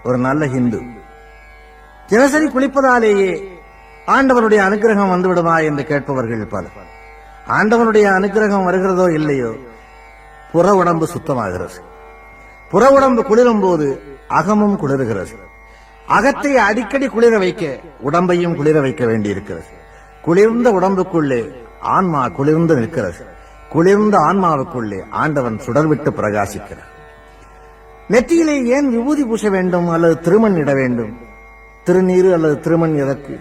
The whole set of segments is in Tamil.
ஒரு நல்ல ஹிந்து. தினசரி குளிப்பதாலேயே ஆண்டவனுடைய அனுக்கிரகம் வந்துவிடுமா என்று கேட்பவர்கள் பலர். ஆண்டவனுடைய அனுக்கிரகம் வருகிறதோ இல்லையோ, புற உடம்பு சுத்தமாகிறது. புற உடம்பு குளிரும் போது அகமும் குளிர்கிறது. அகத்தை அடிக்கடி குளிர வைக்க உடம்பையும் குளிர வைக்க வேண்டியிருக்கிறது. குளிர்ந்த உடம்புக்குள்ளே ஆன்மா குளிர்ந்து நிற்கிறது. குளிர்ந்த ஆன்மாவுக்குள்ளே ஆண்டவன் சுடர்விட்டு பிரகாசிக்கிறார். நெற்றியிலே ஏன் விபூதி பூச வேண்டும் அல்லது திருமண் இட வேண்டும்? திருநீரு அல்லது திருமண் எதற்கு?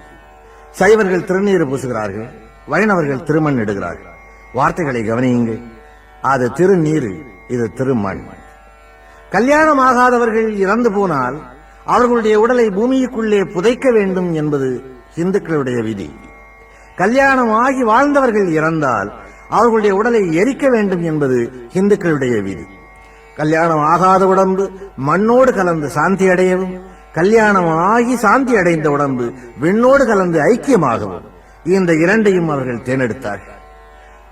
சைவர்கள் திருநீர் பூசுகிறார்கள், வைணவர்கள் திருமண் இடுகிறார்கள். வார்த்தைகளை கவனியுங்கள். அது திருநீரு, இது திருமண். கல்யாணம் ஆகாதவர்கள் இறந்து போனால் அவர்களுடைய உடலை பூமிக்குள்ளே புதைக்க வேண்டும் என்பது இந்துக்களுடைய விதி. கல்யாணம் ஆகி வாழ்ந்தவர்கள் இறந்தால் அவர்களுடைய உடலை எரிக்க வேண்டும் என்பது இந்துக்களுடைய விதி. கல்யாணம் ஆகாத உடம்பு மண்ணோடு கலந்து சாந்தி அடையவும், கல்யாணம் ஆகி சாந்தி அடைந்த உடம்பு விண்ணோடு கலந்து ஐக்கியமாகவும், இந்த இரண்டையும் அவர்கள் தேர்ந்தெடுத்தார்கள்.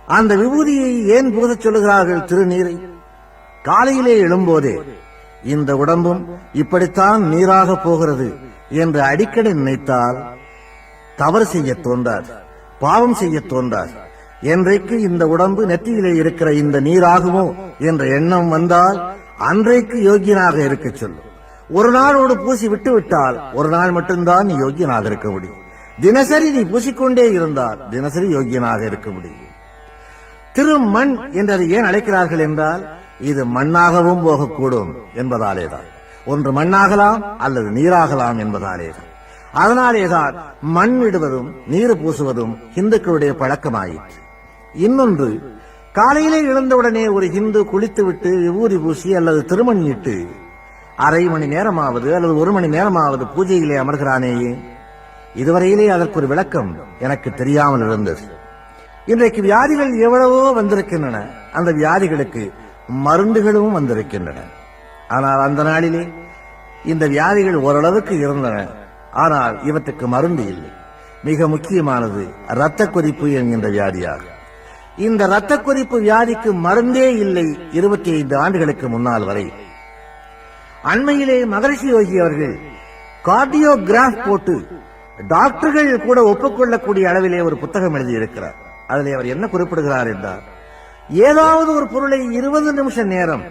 அந்த விபூதியை ஏன் பூசச் சொல்லுகிறார்கள்? திருநீரை. காலையிலே எழும்போதே இந்த உடம்பும் இப்படித்தான் நீராக போகிறது என்று அடிக்கடி நினைத்தால் தவறு செய்ய தோன்றார், பாவம் செய்ய தோன்றார். என்றைக்கு இந்த உடம்பு நெற்றியிலே இருக்கிற இந்த நீராகுமோ என்ற எண்ணம் வந்தால் அன்றைக்கு யோகியனாக இருக்க சொல்லும். ஒரு நாளோடு பூசி விட்டு விட்டால் ஒரு நாள் மட்டும்தான் நீ யோகியனாக இருக்க முடியும். தினசரி நீ பூசிக்கொண்டே இருந்தால் தினசரி யோகியனாக இருக்க முடியும். திருமண் என்றது ஏன் அழைக்கிறார்கள் என்றால், இது மண்ணாகவும் போகக்கூடும் என்பதாலேதான். ஒன்று மண்ணாகலாம் அல்லது நீராகலாம் என்பதாலேதான். அதனாலேதான் மண் இடுவதும் நீர் பூசுவதும் இந்துக்களுடைய பழக்கமாயிற்று. இன்னொன்று, காலையிலே எழுந்தவுடனே ஒரு இந்து குளித்துவிட்டு விபூதி பூசி அல்லது திருமண் இட்டு அரை மணி நேரமாவது அல்லது ஒரு மணி நேரமாவது பூஜையிலே அமர்கிறானேயே, இதுவரையிலே அதற்கு ஒரு விளக்கம் எனக்கு தெரியாமல் இருந்தது. இன்றைக்கு வியாதிகள் எவ்வளவோ வந்திருக்கின்றன, அந்த வியாதிகளுக்கு மருந்துகளும் வந்திருக்கின்றன. ஆனால் அந்த நாளிலே இந்த வியாதிகள் ஓரளவுக்கு இருந்தன, ஆனால் இவற்றுக்கு மருந்து இல்லை. மிக முக்கியமானது இரத்த கொதிப்பு என்கின்ற வியாதியாகும். இந்த இரத்த கொதிப்பு வியாதிக்கு மருந்தே இல்லை 25 ஆண்டுகளுக்கு முன்னால் வரை. அண்மையிலே மகரிஷி யோகி அவர்கள் கார்டியோகிராஃப் போட்டு டாக்டர்கள் கூட ஒப்புக்கொள்ளக்கூடிய அளவிலே ஒரு புத்தகம் எழுதியிருக்கிறார். அதிலே அவர் என்ன குறிப்பிடுகிறார் என்றால், ஏதாவது ஒரு பொருளை 20 நிமிஷ நேரம்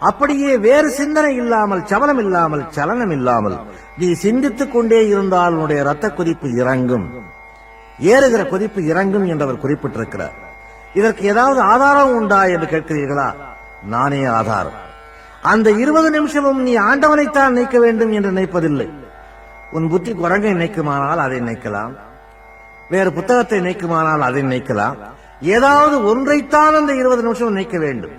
அப்படியே வேறு சிந்தனை இல்லாமல், சபலம் இல்லாமல், சலனம் இல்லாமல் நீ சிந்தித்துக் கொண்டே இருந்தால் உன்னுடைய ரத்த கொதிப்பு இறங்கும், ஏறுகிற கொதிப்பு இறங்கும் என்று அவர் குறிப்பிட்டிருக்கிறார். இதற்கு ஏதாவது ஆதாரம் உண்டா என்று கேட்கிறீர்களா? நானே ஆதாரம். அந்த 20 நிமிஷமும் நீ ஆண்டவனைத்தான் நினைக்க வேண்டும் என்று நினைப்பதில்லை. உன் புத்தி குரங்கை நினைக்குமானால் அதை நினைக்கலாம், வேறு புத்தகத்தை நினைக்குமானால் அதை நினைக்கலாம். ஏதாவது ஒன்றைத்தான் அந்த 20 நிமிஷம் நினைக்க வேண்டும்.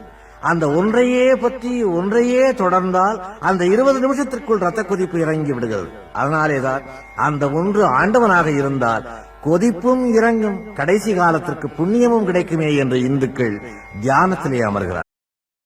அந்த ஒன்றையே பற்றி ஒன்றையே தொடர்ந்தால் அந்த 20 நிமிஷத்திற்குள் ரத்த கொதிப்பு இறங்கி விடுகிறது. அதனாலேதான் அந்த ஒன்று ஆண்டவனாக இருந்தால் கொதிப்பும் இறங்கும், கடைசி காலத்திற்கு புண்ணியமும் கிடைக்குமே என்று இந்துக்கள் தியானத்திலே அமர்கிறார்.